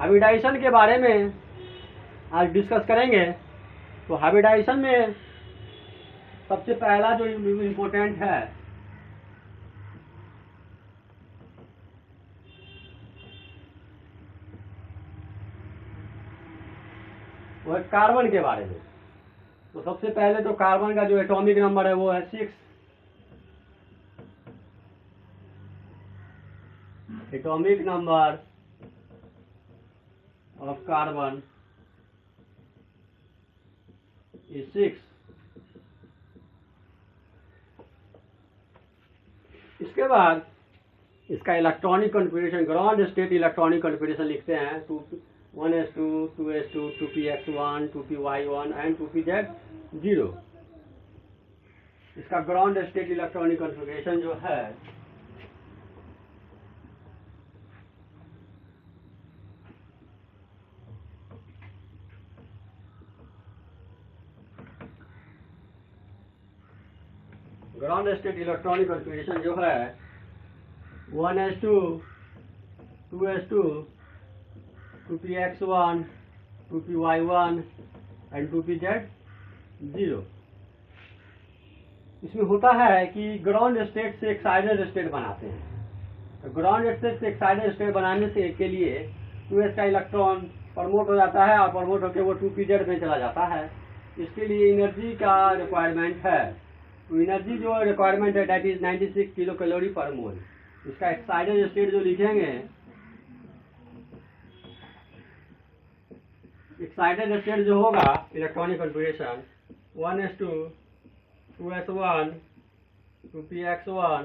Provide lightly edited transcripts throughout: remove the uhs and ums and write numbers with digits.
Hybridisation के बारे में आज डिस्कस करेंगे। तो हाइब्रिडाइजेशन में सबसे पहला जो इम्पोर्टेंट है वो है कार्बन के बारे में। तो सबसे पहले तो कार्बन का जो एटॉमिक नंबर है वो है 6। Atomic number of carbon is 6। इसके बाद इसका electronic configuration, ground state electronic configuration लिखते हैं 1s2, 2s2, 2px1, 2py1 and 2pz0। इसका ग्राउंड स्टेट इलेक्ट्रॉनिक कॉन्फ़िगरेशन जो है ग्राउंड स्टेट इलेक्ट्रॉनिक कॉन्फ़िगरेशन जो है 1s2, 2s2, 2px1, 2py1 and 2pz0। इसमें होता है कि ग्राउंड स्टेट से एक्साइटेड स्टेट बनाते हैं। तो ग्राउंड स्टेट से एक्साइटेड स्टेट बनाने से के लिए 2s का इलेक्ट्रॉन प्रमोट हो जाता है और प्रमोट होकर वो 2pz में चला जाता है। इसके लिए एनर्जी का रिक्वायरमेंट है। तो एनर्जी जो रिक्वायरमेंट है दैट इज 96 किलो कैलोरी पर मोल। इसका एक्साइटेड स्टेट जो लिखेंगे, एक्साइटेड स्टेट जो होगा electronic configuration 1s2, 2s1, 2px1,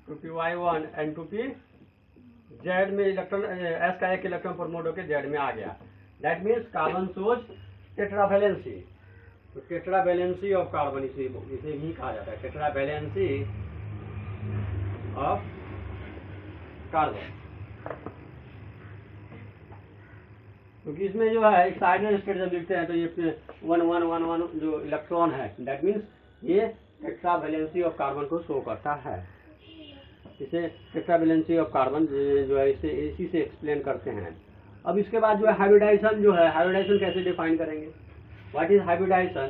2py1 and 2pz में इलेक्ट्रॉन s का एक इलेक्ट्रॉन प्रमोट होकर z में आ गया। That means carbon shows tetravalency. तो टेट्रावैलेंसी ऑफ कार्बन इसे भी कहा जाता है, टेट्रावैलेंसी ऑफ कार्बन। क्योंकि इसमें जो है एक्साइटेड स्टेट जब लिखते हैं तो ये 1 जो इलेक्ट्रॉन है दैट मीन्स ये टेट्रावैलेंसी ऑफ कार्बन को शो करता है। इसे टेट्रावैलेंसी ऑफ कार्बन जो है इसी से एक्सप्लेन करते हैं। अब इसके बाद जो है हाइब्रिडाइजेशन जो है, हाइब्रिडाइजेशन कैसे डिफाइन करेंगे? What is hybridisation?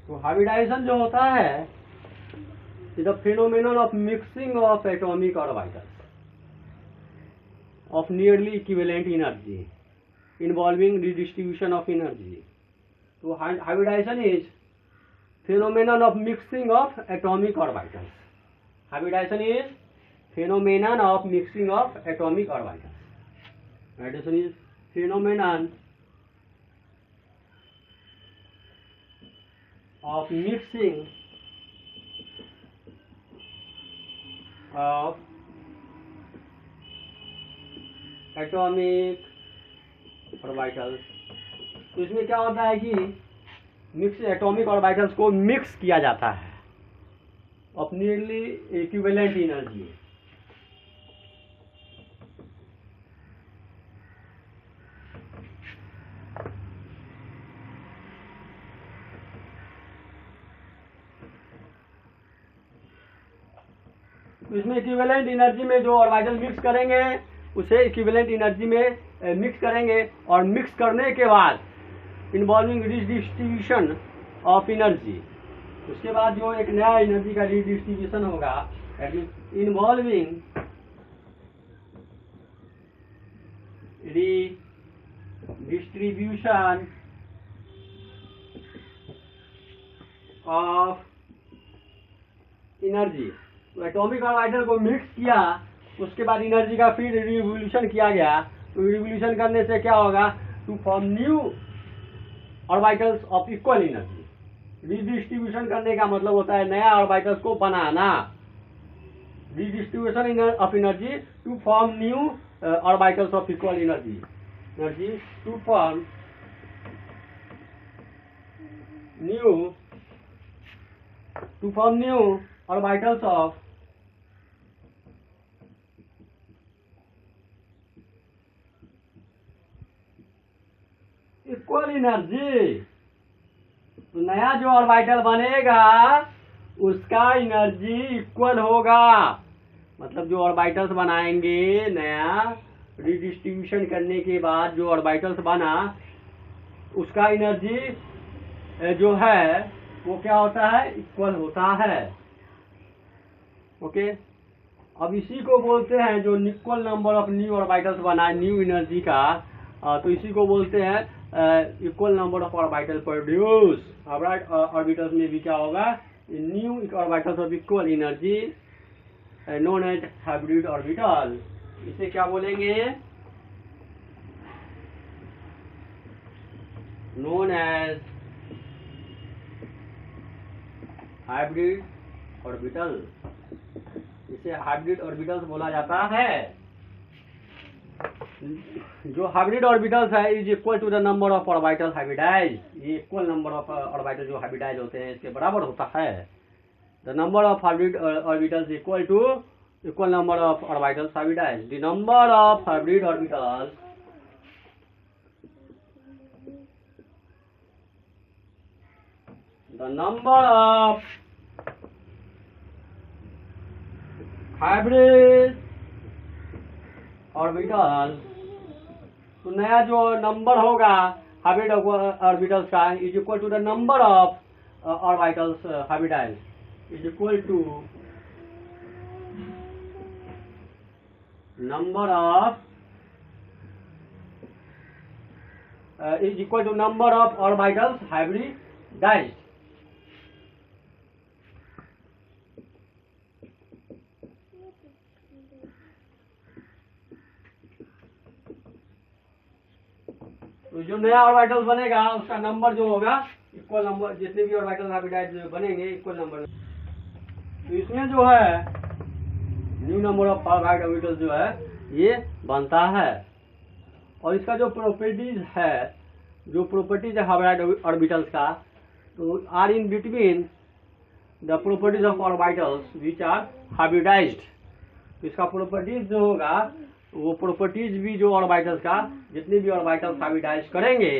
तो हाइब्रिडाइजेशन जो होता है is the phenomenon of mixing of atomic orbitals of nearly equivalent energy involving redistribution of energy. So hybridization is phenomenon of mixing of atomic orbitals. Hybridization is phenomenon of mixing of atomic orbitals. Hybridization is phenomenon of mixing of atomic orbitals. तो इसमें क्या होता है कि mix atomic orbitals को mix किया जाता है ऑफ नियरली इक्विवेलेंट एनर्जी। तो इसमें इक्विवेलेंट एनर्जी में जो ऑर्बिटल मिक्स करेंगे उसे इक्विवेलेंट एनर्जी में मिक्स करेंगे और मिक्स करने के बाद इन्वॉल्विंग रिडिस्ट्रीब्यूशन ऑफ एनर्जी। उसके बाद जो एक नया एनर्जी का रिडिस्ट्रीब्यूशन होगा इन्वॉल्विंग रिडिस्ट्रीब्यूशन ऑफ एनर्जी। तो एटॉमिक ऑर्बिटल को मिक्स किया, उसके बाद एनर्जी का फिर रिवोल्यूशन किया गया। तो रिवोल्यूशन करने से क्या होगा? To form new orbitals of equal energy. Redistribution करने का मतलब होता है नया ऑर्बिटल्स को बनाना। Redistribution of energy to form new orbitals of equal energy. Energy to form new orbitals of equal energy तो नया जो ऑर्बिटल बनेगा उसका एनर्जी इक्वल होगा। मतलब जो ऑर्बिटल्स बनाएंगे नया रिडिस्ट्रीब्यूशन करने के बाद जो ऑर्बिटल्स बना उसका एनर्जी जो है वो क्या होता है, इक्वल होता है। ओके, अब इसी को बोलते हैं जो equal number of new orbitals बना न्यू एनर्जी का, तो इसी को बोलते हैं equal number of orbital produce. Orbitals में भी क्या होगा, new orbitals of equal energy known as hybrid orbital. इसे क्या बोलेंगे, नोन एज हाइब्रिड ऑर्बिटल। इसे हाइब्रिड ऑर्बिटल्स बोला जाता है। जो हाइब्रिड ऑर्बिटल्स है is equal to the number of orbital hybridise. ये इक्वल नंबर ऑफ ऑर्बिटल जो हाइब्रिडाइज होते हैं इसके बराबर होता है। The number of hybrid orbitals equal to equal number of orbitals hybridise. The number of hybrid orbitals the number of hybrid orbital, तो नया जो नंबर होगा हाइब्रिड ऑर्बिटल्स का is equal to the number of orbitals hybridise is equal to number of is equal to number of orbitals hybridise. तो जो नया orbital बनेगा उसका नंबर जो होगा इक्वल नंबर, जितने भी ऑर्बिटल हाइब्रिडाइज बनेंगे इक्वल नंबर। तो इसमें जो है new number of hybrid orbital जो है ये बनता है। और इसका जो प्रॉपर्टीज है, जो प्रॉपर्टीज है हाइब्रिड ऑर्बिटल्स का, तो are in between the properties of orbitals which are hybridised. तो इसका प्रॉपर्टीज जो होगा वो प्रॉपर्टीज भी जो ऑर्बिटल्स का जितने भी ऑर्बिटल्स हाइब्रिडाइज करेंगे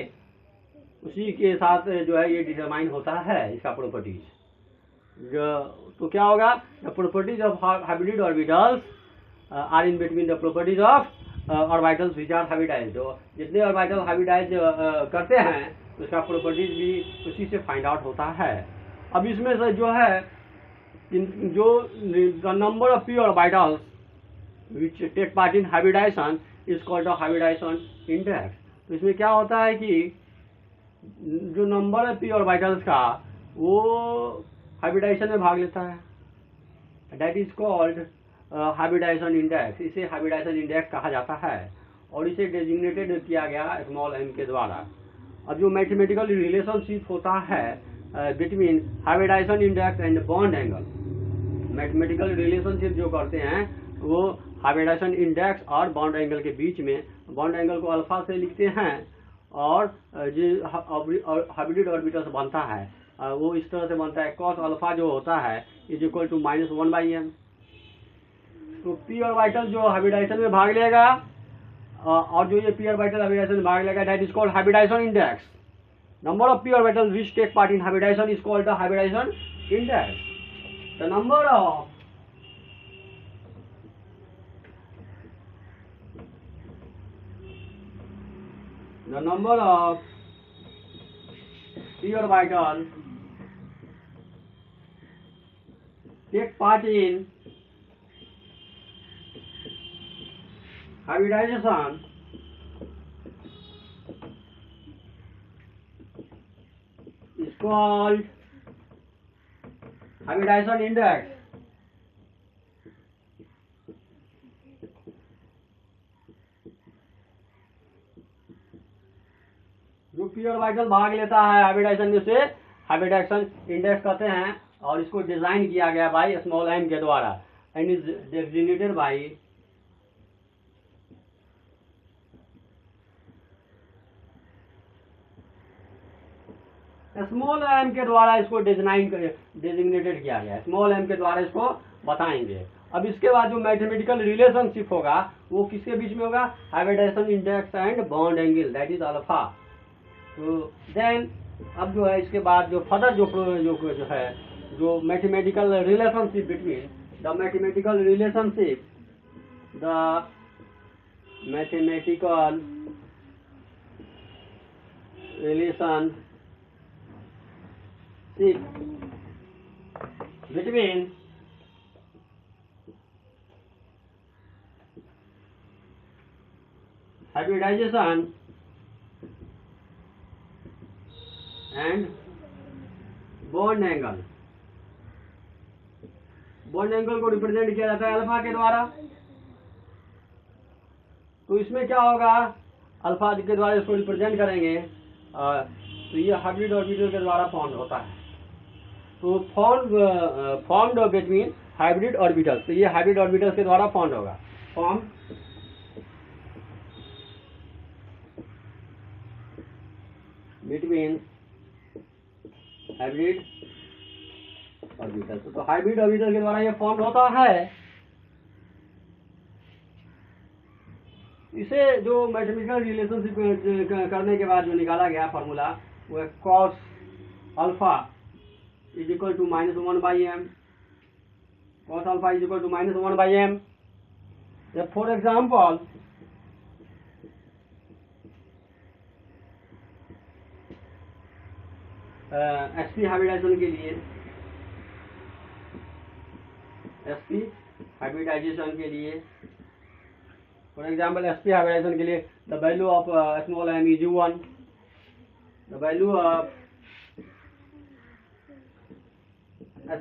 उसी के साथ जो है ये डिटरमाइन होता है इसका प्रॉपर्टीज। तो क्या होगा, the properties of hybrid orbitals are in between the properties of orbitals which are hybridise. जितने ऑर्बिटल हाइब्रिडाइज करते हैं उसका प्रॉपर्टीज भी उसी से फाइंड आउट होता है। अब इसमें से जो है जो the number of pure orbitals which take part in hybridization is called the hybridization index। तो इसमें क्या होता है कि जो नंबर है पी ऑर्बिटल्स का वो हाइब्रिडाइजेशन में भाग लेता है, that is called hybridisation index. इसे हाइब्रिडाइजेशन इंडेक्स कहा जाता है और इसे डेजिग्नेटेड किया गया स्मॉल m के द्वारा। अब जो मैथमेटिकल रिलेशनशिप होता है between hybridisation index and bond angle, mathematical relationship जो करते हैं वो हाइब्रिडाइजेशन इंडेक्स और बॉन्ड एंगल के बीच में, बॉन्ड एंगल को अल्फा से लिखते हैं और जो हाइब्रिड ऑर्बिटल्स बनता है वो इस तरह से बनता है, कॉस अल्फा जो होता है इज इक्वल टू -1/m। तो पी ऑर्बिटल जो हाइब्रिडाइजेशन में भाग लेगा और जो ये पी ऑर्बिटल हाइब्रिडाइजेशन में भाग लेगा that is called hybridisation index. Number of P orbitals which take part in hybridisation is called the hybridisation index. The number of p orbital take part in hybridization is called hybridization index। जो P orbital भाग लेता है hybridisation में से hybridisation index कहते हैं और इसको डिजाइन किया गया बाई स्मॉल m के द्वारा and is designated by small m के द्वारा इसको डेजिग्नेटेड किया गया। स्मॉल m के द्वारा इसको बताएंगे। अब इसके बाद जो मैथमेटिकल रिलेशनशिप होगा वो किसके बीच में होगा, hybridization index and bond angle that is alpha. So then अब जो है इसके बाद जो फर्दर जो है जो mathematical relationship between the mathematical relationship the mathematical relationship between hybridization and bond angle. Bond angle को रिप्रेजेंट किया जाता है अल्फा के द्वारा। तो इसमें क्या होगा, अल्फा के द्वारा इसको रिप्रेजेंट करेंगे, तो ये हाइब्रिड ऑर्बिटल के द्वारा फॉर्म होता है। तो फॉर्म्ड बिटवीन हाइब्रिड ऑर्बिटल्स, तो ये हाइब्रिड ऑर्बिटल्स के द्वारा फॉर्म होगा। फॉर्म बिटवीन हाइब्रिड ऑर्बिटल्स, तो हाइब्रिड ऑर्बिटल के द्वारा ये फॉर्म होता है। इसे जो मैथमेटिकल रिलेशनशिप करने के बाद जो निकाला गया फॉर्मूला वो है cos alpha is equal to -1/m, cos alpha is equal to -1/m। For example sp hybridization के लिए, sp हाइब्रिडाइजेशन के लिए, फॉर एग्जाम्पल sp हाइब्रिडाइजेशन के लिए the value of small m is 1, the value of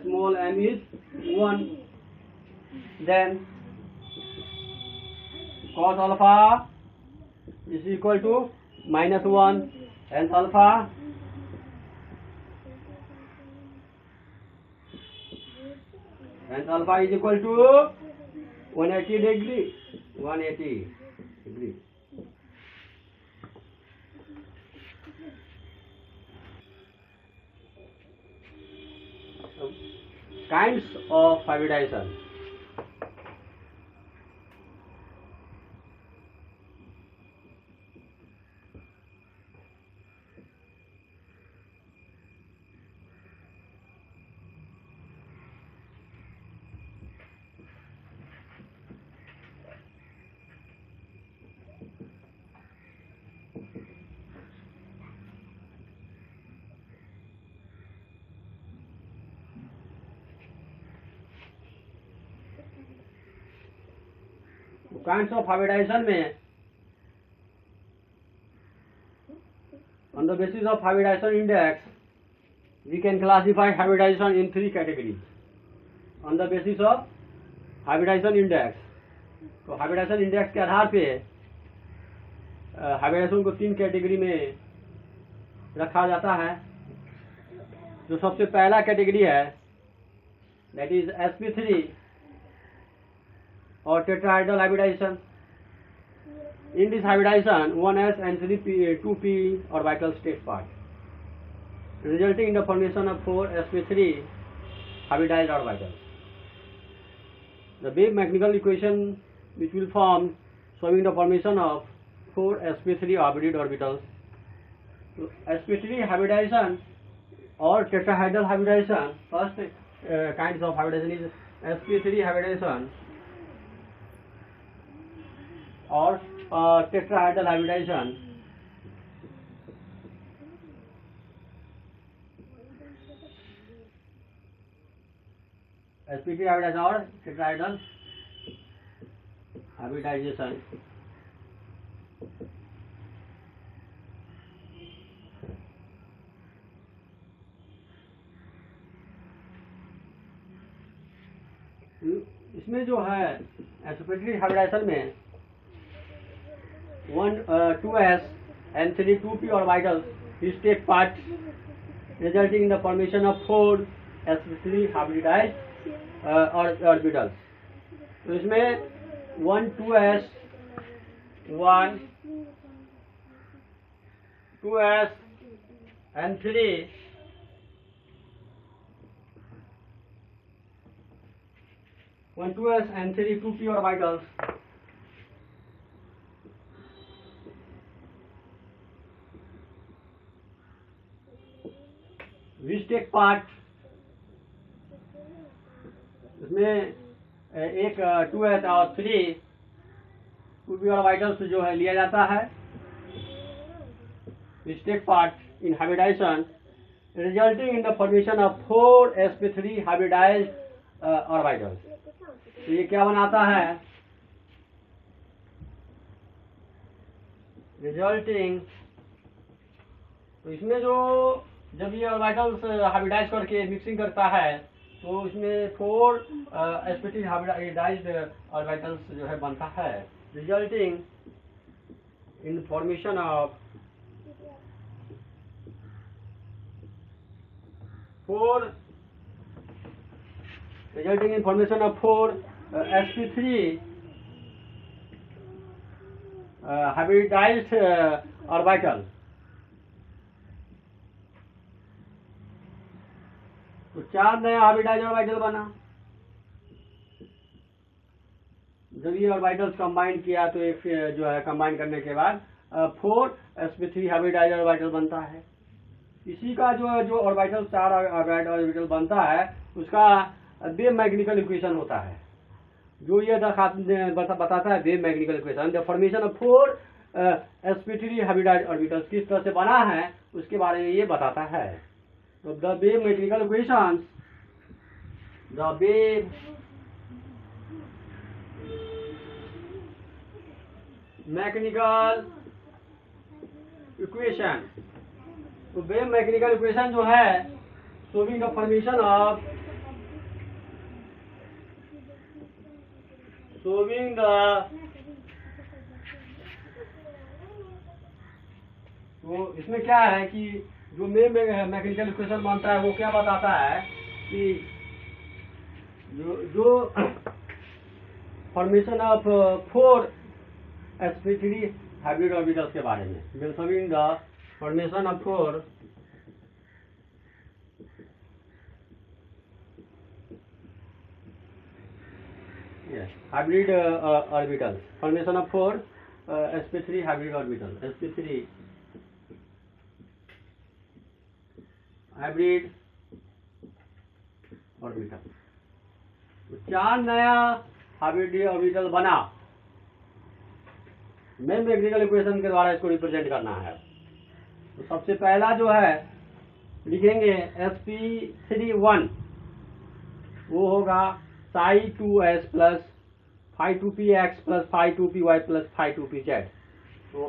small m is 1, then cos alpha is equal to -1, hence alpha is equal to 180 degree, 180 degree. Kinds of hybridization. Kinds of hybridization में on the basis of hybridization index we can classify hybridization in 3 categories. On the basis of hybridization index, तो hybridization index के आधार पे hybridisation को 3 category में रखा जाता है। जो सबसे पहला कैटेगरी है that is sp3 or tetrahedral hybridization. In this hybridization, 1s and 2p orbital state part, resulting in the formation of 4 sp3 hybridized orbitals. The wave mechanical equation which will form showing the formation of 4 sp3 hybrid orbitals. So, sp3 hybridization or tetrahedral hybridization, first kinds of hybridization is sp3 hybridization or tetrahedral hybridization. sp3 hybridization or tetrahedral hybridization. इसमें जो है sp3 hybridization में 2s and 2p orbitals which take part, resulting in the formation of 4 sp3 hybridized orbitals. तो इसमें 1 2s 1 2s and 3 1 2s and 3 2p orbitals which take part, इसमें एक 2s और 3 2p orbitals जो है लिया जाता है, which take part in hybridization resulting in the formation of 4 sp3 hybridized orbitals. तो ये क्या बनाता है, रिजल्टिंग, तो इसमें जो जब ये ऑर्बिटल्स हाइब्रिडाइज करके मिक्सिंग करता है तो इसमें 4 sp3 हाइब्रिडाइज्ड ऑर्बिटल्स जो है बनता है, resulting in formation of 4 resulting in formation of 4 sp3 hybridized orbital. तो 4 नया हाइब्रिडाइज्ड ऑर्बिटल बना। जब ये ऑर्बिटल्स कंबाइन किया तो एक जो है कंबाइन करने के बाद 4 sp3 हाइब्रिडाइज्ड ऑर्बिटल बनता है। इसी का जो ऑर्बिटल 4 ऑर्बिटल बनता है उसका वेव मैग्नेटिकल इक्वेशन होता है, जो ये बताता है wave mechanical equation. The formation of 4 sp3 hybridized orbitals किस तरह से बना है उसके बारे में ये बताता है। तो the wave mechanical equation, the wave mechanical equation, तो वेव मैकेनिकल इक्वेशन जो है शोइंग द फॉर्मेशन ऑफ तो इसमें क्या है कि जो वेव मैकेनिकल इक्वेशन बनता है वो क्या बताता है कि जो formation of 4 sp3 hybrid orbitals के बारे में, showing the formation of 4 hybrid orbitals, formation of 4 sp3 hybrid orbital, sp3 hybrid orbital। तो 4 नया हाइब्रिड ऑर्बिटल बना, वेव मैग्नेटिकल इक्वेशन के द्वारा इसको रिप्रेजेंट करना है। तो सबसे पहला जो है लिखेंगे sp3 वो होगा psi2s plus phi2px plus phi2py plus phi2pz। तो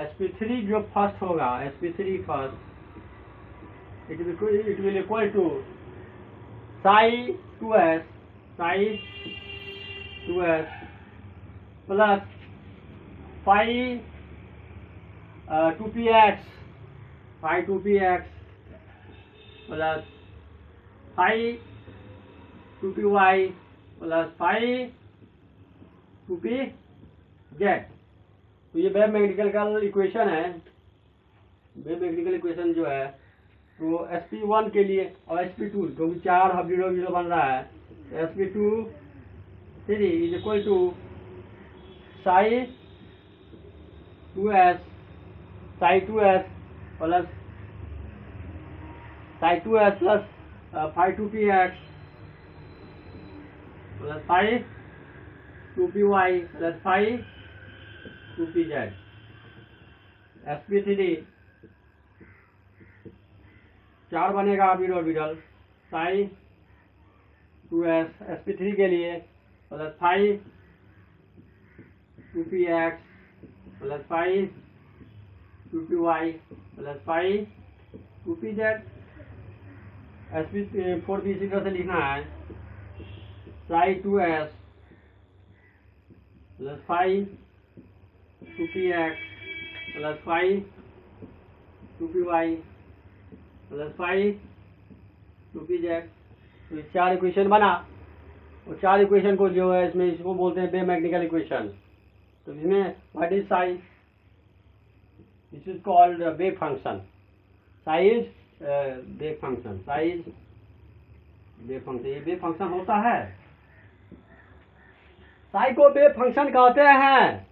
sp3 जो फर्स्ट होगा, sp3 first, it will equal to psi2s plus phi2px plus phi2py plus phi2pz। तो ये वेव मैग्नेटिकल इक्वेशन है। वेव मैग्नेटिकल इक्वेशन जो है तो sp1 के लिए और sp2 क्योंकि 4 हाइब्रिड बन रहा है, sp3 is equal to psi2s plus psi2s plus phi2px plus phi2py plus phi2pz। sp3 4 बनेगा हाइब्रिड ऑर्बिटल, psi2s sp3 के लिए plus phi2px plus phi2py plus phi2pz। sp4 भी इसी तरह से लिखना है, psi2s plus phi2px plus phi2py plus phi2pz। तो 4 इक्वेशन बना, और 4 इक्वेशन को जो है इसमें इसको बोलते हैं वेव मैग्नेटिकल इक्वेशन। तो इसमें what is Sai, this is called wave function, Sai is wave function, Sai is wave function. ये वेव फंक्शन होता है, साई को वेव फंक्शन कहते हैं।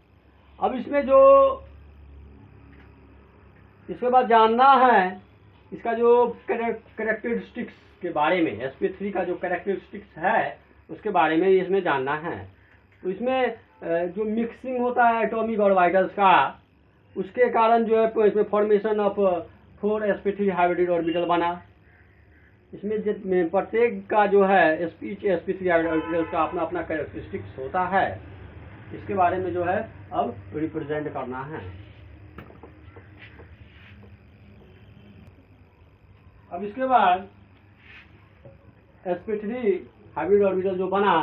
अब इसमें जो इसके बाद जानना है इसका जो कैरेक्टरिस्टिक्स के बारे में, sp3 का जो कैरेक्टरिस्टिक्स है उसके बारे में इसमें जानना है। तो इसमें जो मिक्सिंग होता है एटॉमिक ऑर्बिटल्स का, उसके कारण जो है इसमें formation of 4 sp3 hybrid orbital बना। इसमें प्रत्येक का जो है ईच sp3 हाइब्रिड ऑर्बिटल्स का अपना अपना कैरेक्टरिस्टिक्स होता है। इसके बारे में जो है अब रिप्रेजेंट करना है। अब इसके बाद sp3 हाइब्रिड ऑर्बिटल जो बना,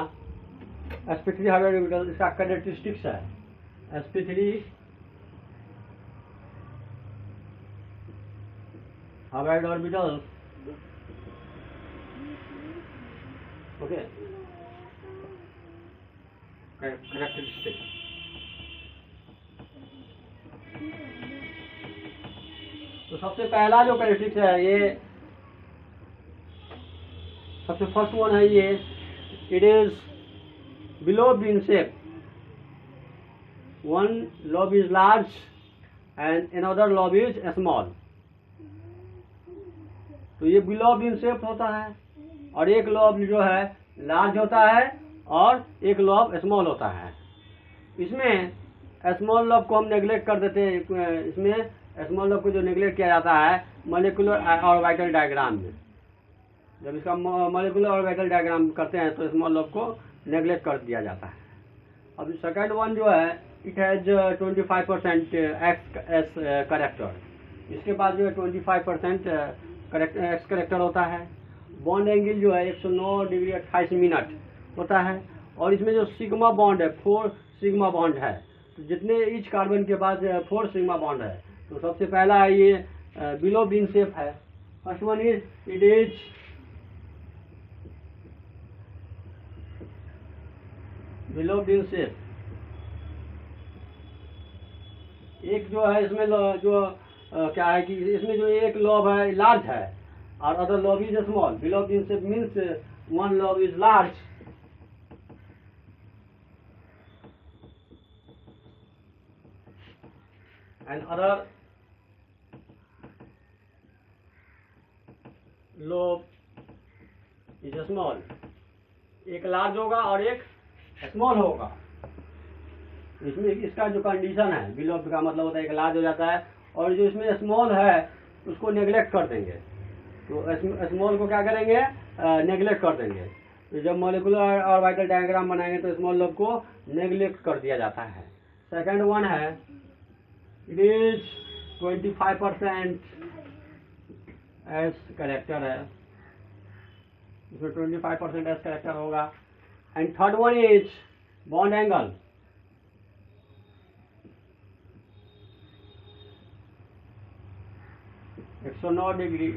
sp3 हाइब्रिड ऑर्बिटल इसका कैरेक्टरिस्टिक्स है sp3 hybrid orbital, okay, characteristics. तो सबसे पहला जो कैरेक्टरिस्टिक्स है, ये सबसे फर्स्ट वन है, ये it is bilobe in shape, one lobe is large and another lobe is small. तो ये बिलोब इन शेप होता है और एक लोब जो है लार्ज होता है और एक लोब स्मॉल होता है। इसमें स्मॉल लोब को हम नेग्लेक्ट कर देते हैं। इसमें स्मॉल लोब को जो नेग्लेक्ट किया जाता है मॉलिक्यूलर ऑर्बिटल डायग्राम में, जब इसका मॉलिक्यूलर ऑर्बिटल डायग्राम करते हैं तो स्मॉल लोब को नेग्लेक्ट कर दिया जाता है। अब सेकंड वन जो है इट हैज 25% एक्स करेक्टर। इसके बाद जो है 25% एक्स करेक्टर होता है। बॉन्ड एंगल जो है 109 डिग्री 28 मिनट होता है और इसमें जो सिग्मा बॉन्ड है 4 सिग्मा बॉन्ड है। तो जितने ईच कार्बन के पास 4 सिग्मा बॉन्ड है। तो सबसे पहला ये बिलो बीन शेप है। First one is it is below bean shape. एक जो है इसमें जो क्या है कि इसमें जो एक लोब है लार्ज है और other lobe is small. Below bean shape means one lobe is large and other lobe is small। एक लार्ज होगा और एक स्मॉल होगा। इसमें इसका जो कंडीशन है बिलोब का मतलब होता है एक लार्ज हो जाता है और जो इसमें स्मॉल है उसको नेग्लेक्ट कर देंगे। तो स्मॉल को क्या करेंगे, नेग्लेक्ट कर देंगे। तो जब मॉलिक्यूलर ऑर्बिटल डायग्राम बनाएंगे तो स्मॉल लोब को नेग्लेक्ट कर दिया जाता है। सेकंड वन है इट इज 25% एस करेक्टर है, इसमें 25% एस करेक्टर होगा। And third one is bond angle. एक 109 डिग्री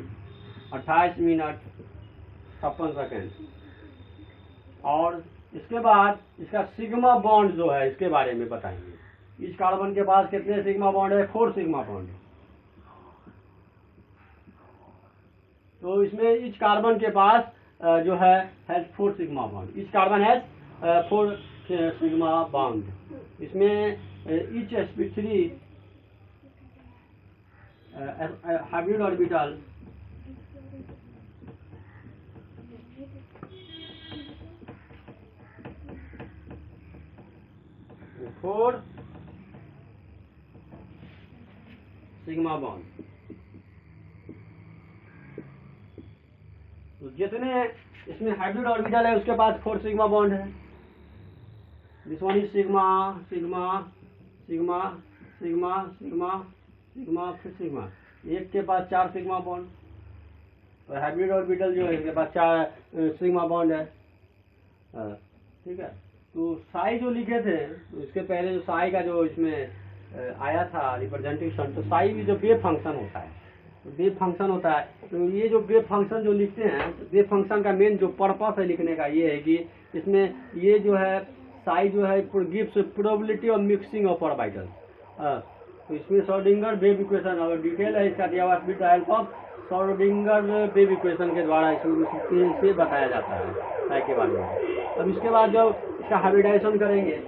28 मिनट 56 सेकेंड। और इसके बाद इसका सिग्मा बॉन्ड जो है इसके बारे में बताएंगे। इस कार्बन के पास कितने सिग्मा बॉन्ड है, 4 सिग्मा बॉन्ड। तो इसमें इच कार्बन के पास जो है 4 सिग्मा बॉन्ड। इच कार्बन है 4 सिग्मा बॉन्ड। इसमें etch sp3 hybrid orbital four sigma bond. तो जितने इसमें हाइब्रिड ऑर्बिटल है उसके पास 4 सिग्मा बॉन्ड है। This one is sigma sigma sigma sigma sigma sigma फिर सिग्मा। एक के पास 4 सिग्मा बॉन्ड और हाइब्रिड ऑर्बिटल जो है इसके पास 4 सिग्मा बॉन्ड है। ठीक है। तो साई जो लिखे थे तो इसके पहले जो साई का जो इसमें आया था रिप्रेजेंटेशन, तो साई भी जो वेव फंक्शन होता है, वेव फंक्शन होता है। तो ये जो वेव फंक्शन जो लिखते हैं, वेव फंक्शन का मेन जो पर्पस है लिखने का ये है कि इसमें ये जो है साई जो है gives probability of mixing of orbitals. तो इसमें श्रोडिंगर वेव इक्वेशन अगर डिटेल है इसका दिया हुआ with the help of Schrodinger wave equation के द्वारा इसे बताया जाता है साई के बारे में। अब इसके बाद जब इसका हाइब्रिडाइजेशन करेंगे,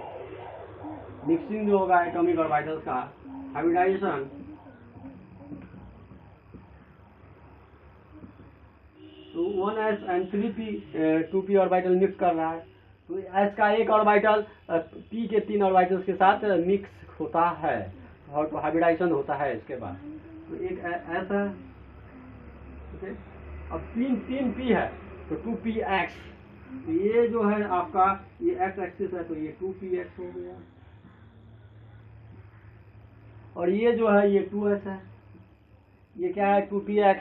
मिक्सिंग जो होगा एटॉमिक ऑर्बिटल्स का hybridization, 1s and 3p 2p orbital mix कर रहा है, तो s का एक ऑर्बिटल p के 3 ऑर्बिटल्स के साथ मिक्स होता है और तो हाइब्रिडाइजेशन होता है इसके बाद। तो एक s है, ओके। अब 3p है तो 2px, तो ये जो है आपका ये x एक्सिस है तो ये 2px हो गया, और ये जो है ये 2s है, ये क्या है 2px,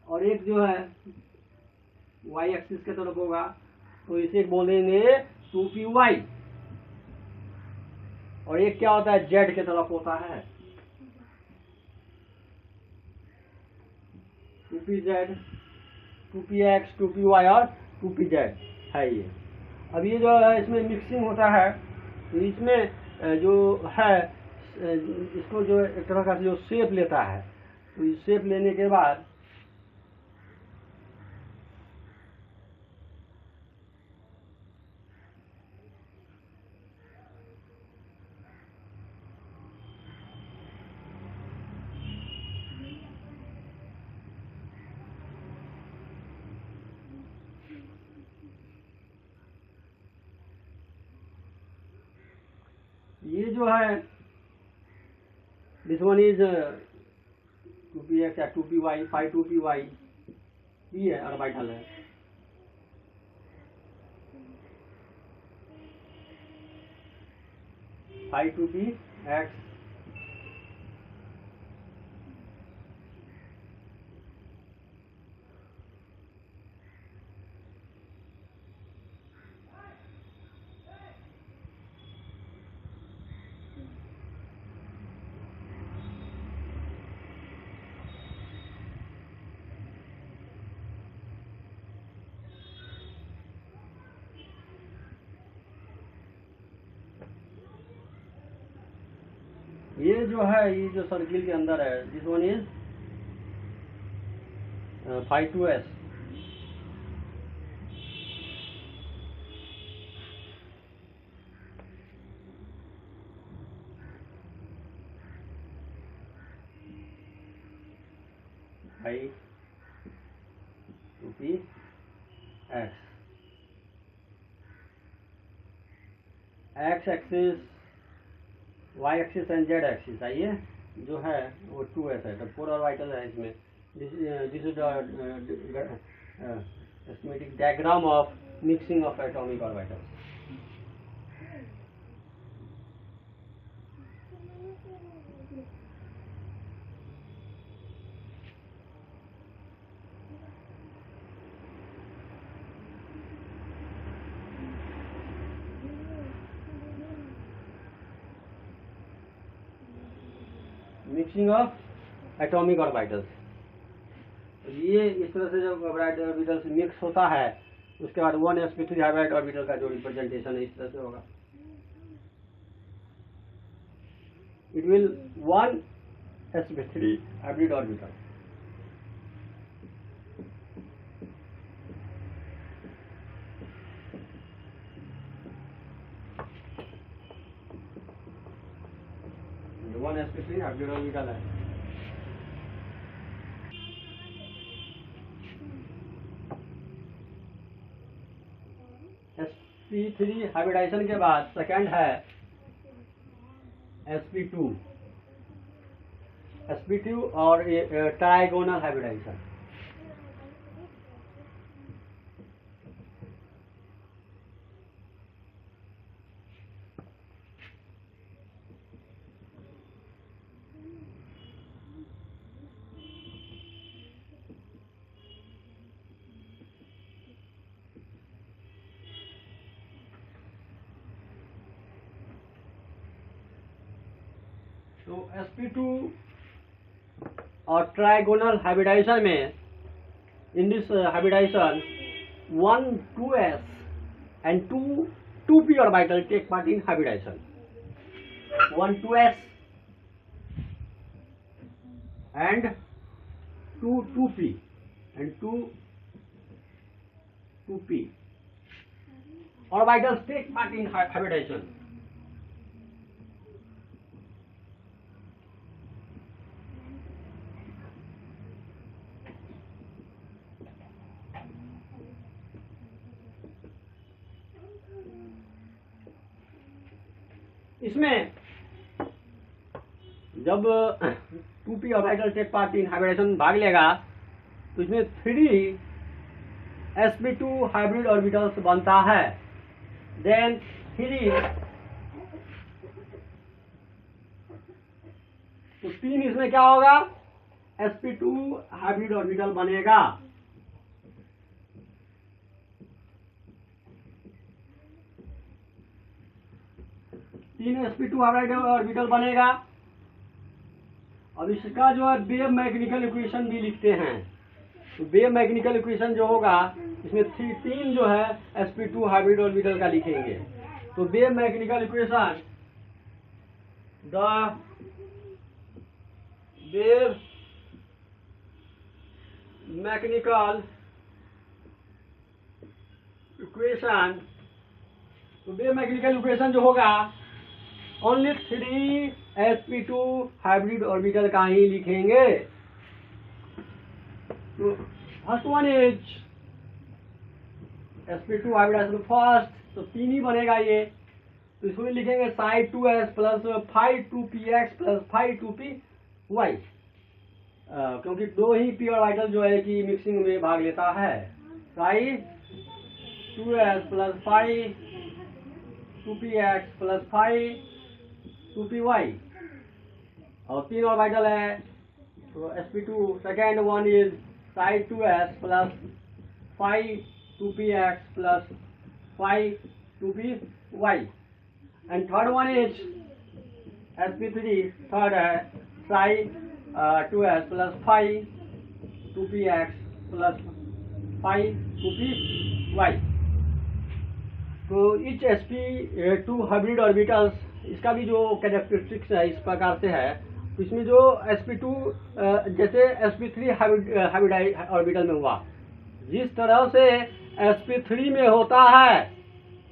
और एक जो है y एक्सिस के तरफ होगा तो इसे बोलेंगे 2py, और एक क्या होता है z के तरफ होता है 2pz, 2px, 2py और 2pz है ये। अब ये जो है इसमें मिक्सिंग होता है, तो इसमें जो है इसको जो एक तरह का जो शेप लेता है, तो इस शेप लेने के बाद ये जो है दिस वन इज 2px या 2py, 5 2py ये है ऑर्बिटल है, फाइव 2px, ये जो है ये जो सर्किल के अंदर है this one is 5 2s, five 2px, x axis, y axis and z axis है, ये जो है वो 2s है, तो 4 ऑर्बिटल है इसमें। This is schematic diagram of mixing of atomic orbitals. Mixing of atomic orbitals, ये इस तरह से जब ऑर्बिटल्स मिक्स होता है उसके बाद 1sp3 हाइब्रिड ऑर्बिटल का जो रिप्रेजेंटेशन है इस तरह से होगा, it will 1sp3 hybrid orbital. One sp3 hybrid orbital है। sp3 हाइब्रिडाइजेशन के बाद सेकंड है sp2, sp2 और ट्राइगोनल हाइब्रिडाइजेशन। तो sp2 और ट्राइगोनल हाइब्रिडाइजेशन में in this hybridization 1 2s and 2p orbital take part in hybridization, 1 2s and 2p and 2p orbitals take part in hybridization. इसमें जब 2p orbital take part in hybridization भाग लेगा तो इसमें 3 sp2 hybrid orbitals बनता है। Then 3 इसमें क्या होगा, sp2 हाइब्रिड ऑर्बिटल बनेगा। तीन sp2 हाइब्रिड ऑर्बिटल बनेगा। अब इसका जो है वेव मैकेनिकल इक्वेशन भी लिखते हैं। तो वेव मैकेनिकल इक्वेशन जो होगा इसमें 3 जो है sp2 हाइब्रिड ऑर्बिटल का लिखेंगे। तो wave mechanical equation, the wave mechanical equation, तो वेव मैकेनिकल इक्वेशन जो होगा ओनली 3 sp2 हाइब्रिड ऑर्बिटल का ही लिखेंगे। तो first one is sp2 hybrid first, तो 3 ही बनेगा ये। तो इसको लिखेंगे psi 2s plus phi 2px plus phi 2py, क्योंकि 2 ही p ऑर्बिटल जो है कि मिक्सिंग में भाग लेता है। psi 2s plus phi 2px plus phi 2py, और 3 ऑर्बिटल है। तो sp2 second one is psi 2s plus phi 2px plus phi 2py, and third one is sp3, third है psi 2s plus phi 2px plus phi 2py। तो etch sp2 hybrid orbitals, इसका भी जो characteristics है इस प्रकार से है। तो इसमें जो sp2 जैसे sp3 हाइब्रिड ऑर्बिटल में हुआ, जिस तरह से sp3 में होता है,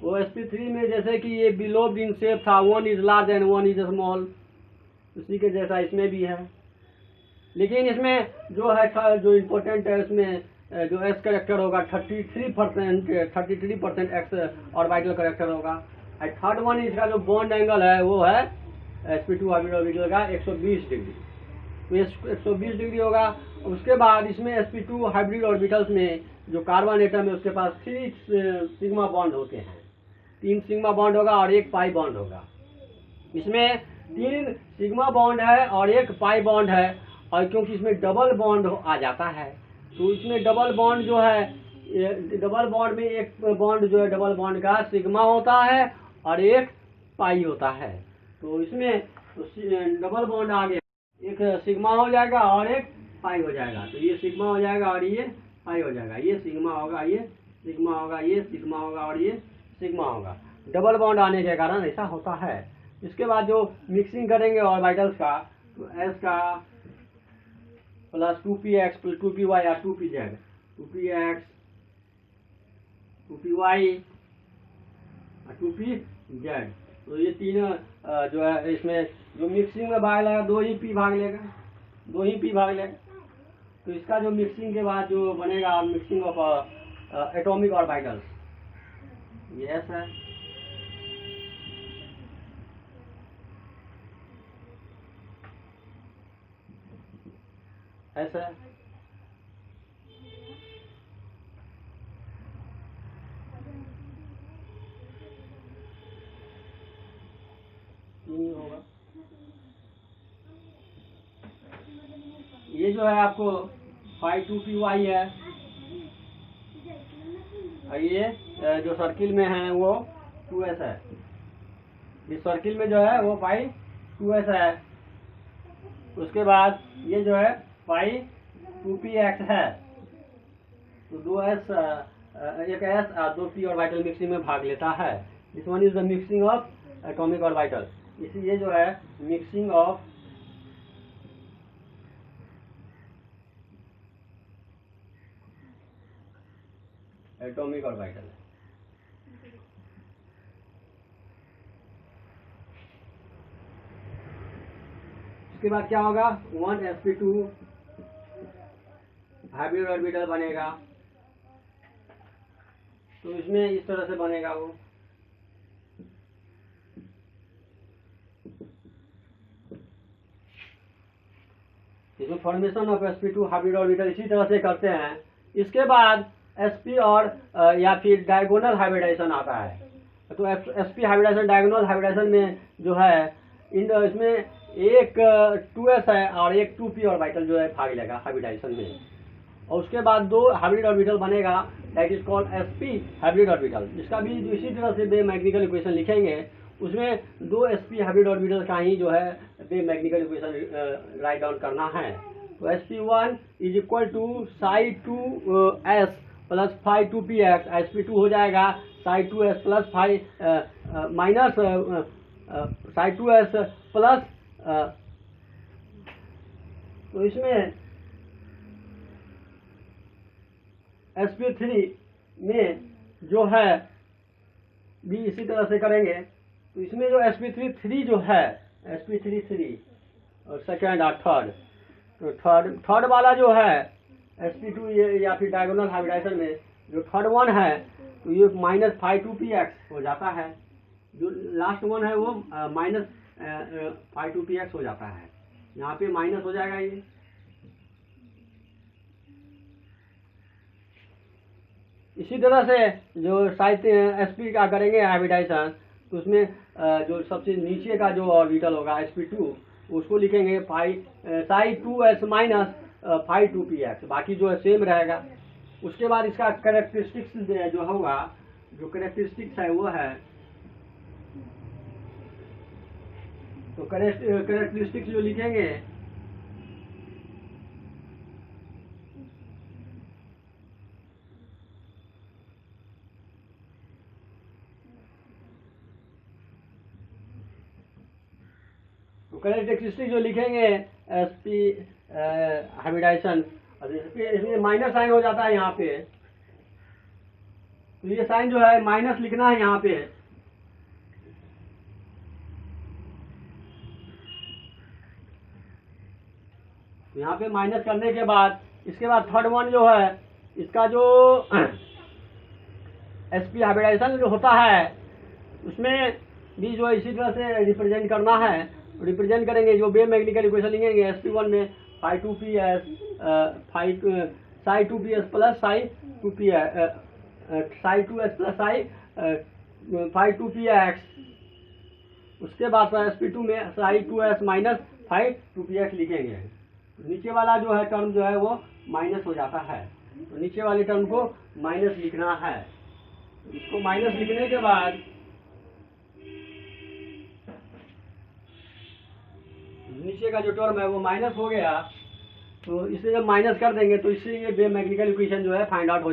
वो sp3 में जैसे कि ये बिलोब्ड इन शेप था, 1 is large and 1 is small, उसी के जैसा इसमें भी है। लेकिन इसमें जो है, जो इम्पोर्टेंट है, इसमें जो s करेक्टर होगा 33% x ऑर्बिटल करेक्टर होगा। और थर्ड वन इसका जो बॉन्ड एंगल है वो है sp2 हाइब्रिड ऑर्बिटल का 120 डिग्री, तो 120 डिग्री होगा। उसके बाद इसमें sp2 हाइब्रिड ऑर्बिटल्स में जो कार्बन एटम है उसके पास 3 सिग्मा बॉन्ड होते हैं। 3 सिग्मा बॉन्ड होगा और 1 पाई बॉन्ड होगा। इसमें 3 सिग्मा बॉन्ड है और 1 पाई बॉन्ड है, और क्योंकि इसमें डबल बॉन्ड आ जाता है, तो इसमें डबल बॉन्ड जो है, डबल बॉन्ड में एक बॉन्ड जो है डबल बॉन्ड का सिग्मा होता है और 1 पाई होता है। तो इसमें डबल बॉन्ड आ गया, एक सिग्मा हो जाएगा और 1 पाई हो जाएगा। तो ये सिग्मा हो जाएगा और ये पाई हो जाएगा, ये सिग्मा होगा, ये सिग्मा होगा, ये सिग्मा होगा और ये सिग्मा होगा। डबल बॉन्ड आने के कारण ऐसा होता है। इसके बाद जो मिक्सिंग करेंगे ऑर्बिटल्स का, तो s का प्लस 2px प्लस 2py या 2pz, 2px 2py 2pz, तो ये तीन जो है इसमें जो मिक्सिंग में भाग लेगा 2 ही p भाग लेगा, 2 ही p भाग लेगा। तो इसका जो मिक्सिंग के बाद जो बनेगा, मिक्सिंग ऑफ एटॉमिक ऑर्बिटल्स, ये s है। ऐसा नहीं होगा। ये जो है आपको phi 2py है, और ये जो सर्किल में है वो 2s है। इस सर्किल में जो है वो phi 2s है। उसके बाद ये जो है phi 2px है। तो 2s, एक s और 2p ऑर्बिटल मिक्सिंग में भाग लेता है। This one is the mixing of atomic orbital. इसलिए जो है मिक्सिंग ऑफ एटॉमिक ऑर्बिटल। उसके बाद क्या होगा, 1 sp2 हाइब्रिड ऑर्बिटल बनेगा। तो इसमें इस तरह से बनेगा वो। इसमें formation of sp2 hybrid orbital इसी तरह से करते हैं। इसके बाद sp और या फिर डायगोनल हाइब्रिडाइजेशन आता है। तो sp हाइब्रिडाइजेशन डायगोनल हाइब्रिडाइजेशन में जो है इसमें एक 2s है और एक 2p ऑर्बिटल जो है भाग लेगा हाइब्रिडाइजेशन में, और उसके बाद दो हाइब्रिड ऑर्बिटल बनेगा, that is called sp hybrid orbital. जिसका भी इसी तरह से बे मैग्नेटिकल इक्वेशन लिखेंगे, उसमें दो sp हाइब्रिड ऑर्बिटल का ही जो है wave mechanical equation write down करना है। तो sp1 is equal to psi2s plus phi 2px, sp2 हो जाएगा psi2s plus phi minus psi2s plus तो इसमें sp3 में जो है भी इसी तरह से करेंगे। तो इसमें जो sp3 जो है sp3 और सेकेंड और थर्ड, तो थर्ड वाला जो है sp2 या फिर डायगोनल हाइब्रिडाइजेशन में जो थर्ड वन है तो ये माइनस फाई 2px हो जाता है, जो लास्ट वन है वो माइनस फाई 2px हो जाता है। यहाँ पे माइनस हो जाएगा ये। इसी तरह से जो साइड sp का करेंगे हाइब्रिडाइजेशन, तो उसमें जो सबसे नीचे का जो ऑर्बिटल होगा sp2 उसको लिखेंगे Sai 2s minus phi 2px, बाकी जो है सेम रहेगा। उसके बाद इसका कैरेक्टरिस्टिक्स जो होगा, जो कैरेक्टरिस्टिक्स है वो है, तो कैरेक्टरिस्टिक्स जो लिखेंगे कैरेक्टरिस्टिक जो लिखेंगे sp हाइब्रिडाइजेशन, इसमें माइनस साइन हो जाता है यहाँ पे, तो ये साइन जो है माइनस लिखना है यहाँ पे। यहाँ पे माइनस करने के बाद इसके बाद थर्ड वन जो है इसका जो sp हाइब्रिडाइजेशन जो होता है उसमें भी जो इसी तरह से रिप्रेजेंट करना है। रिप्रेजेंट करेंगे जो बे मैग्नेटिकल इक्वेशन लिखेंगे sp1 में phi 2ps psi 2ps plus psi 2ps psi 2s plus psi phi 2px। उसके बाद sp2 में Sai 2s minus phi 2px लिखेंगे। नीचे वाला जो है टर्म जो है वो माइनस हो जाता है, तो नीचे वाले टर्म को माइनस लिखना है। इसको माइनस लिखने के बाद नीचे का जो टर्म है वो माइनस हो गया, तो इसे जब माइनस कर देंगे तो इससे ये बे मैग्नेटिकल इक्वेशन जो है फाइंड आउट हो जाता है।